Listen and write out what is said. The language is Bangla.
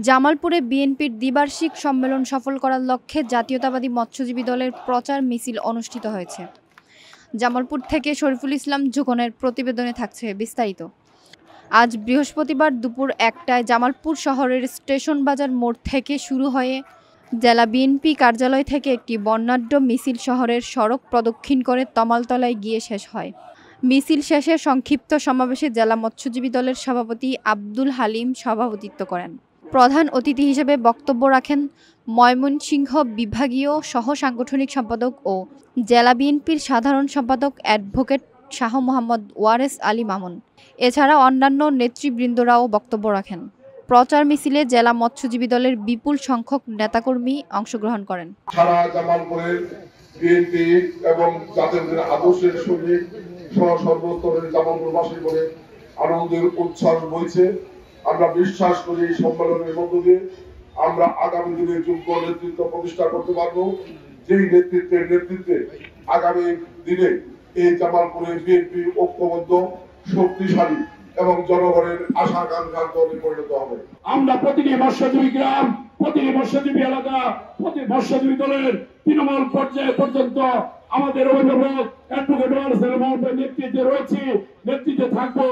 জামালপুরে বিএনপির দ্বিবার্ষিক সম্মেলন সফল করার লক্ষ্যে জাতীয়তাবাদী মৎস্যজীবী দলের প্রচার মিছিল অনুষ্ঠিত হয়েছে। জামালপুর থেকে শরীফুল ইসলাম জোকনের প্রতিবেদনে থাকছে বিস্তারিত। আজ বৃহস্পতিবার দুপুর ১টায় জামালপুর শহরের স্টেশন বাজার মোড় থেকে শুরু হয়ে জেলা বিএনপি কার্যালয় থেকে একটি বর্ণাঢ্য মিছিল শহরের সড়ক প্রদক্ষিণ করে তমালতলায় গিয়ে শেষ হয়। মিছিল শেষে সংক্ষিপ্ত সমাবেশে জেলা মৎস্যজীবী দলের সভাপতি আব্দুল হালিম সভাপতিত্ব করেন। প্রধান অতিথি হিসেবে বক্তব্য রাখেন ময়মনসিংহ বিভাগীয় সহ সাংগঠনিক সম্পাদক ও জেলা বিএনপির সাধারণ সম্পাদক অ্যাডভোকেট শাহ মোহাম্মদ ওয়ারেস আলী মামুন। এছাড়া অন্যান্য নেতৃবৃন্দরাও বক্তব্য রাখেন। প্রচার মিছিলে জেলা মৎস্যজীবী দলের বিপুল সংখ্যক নেতাকর্মী অংশগ্রহণ করেন। সারা জামালপুরের বিএনপি এবং জাতীয় আদর্শের সঙ্গে সর্বস্তরের জামালপুরবাসী বলে আনন্দের উচ্ছ্বাস বইছে। আমরা বিশ্বাস করি এই সম্মেলনের মধ্য দিয়ে আমরা আগামী দিনে যোগ্য নেতৃত্ব প্রতিষ্ঠা করতে পারবো, যেই নেতৃত্বে আগামী দিনে এই জামালপুরের বিএনপি ঐক্যবদ্ধ, শক্তিশালী এবং জনগণের আশা আকাঙ্ক্ষার দলে পরিণত হবে। আমরা প্রতিটি মৎস্যজীবী গ্রাম, প্রতিটি মৎস্যজীবী এলাকা, প্রতি মৎস্যজীবী দলের তৃণমূল পর্যায়ে পর্যন্ত আমাদের অভিভাবক অ্যাডভোকেট ওয়ারেস আলী মামুনের নেতৃত্বে রয়েছে, নেতৃত্বে থাকবো।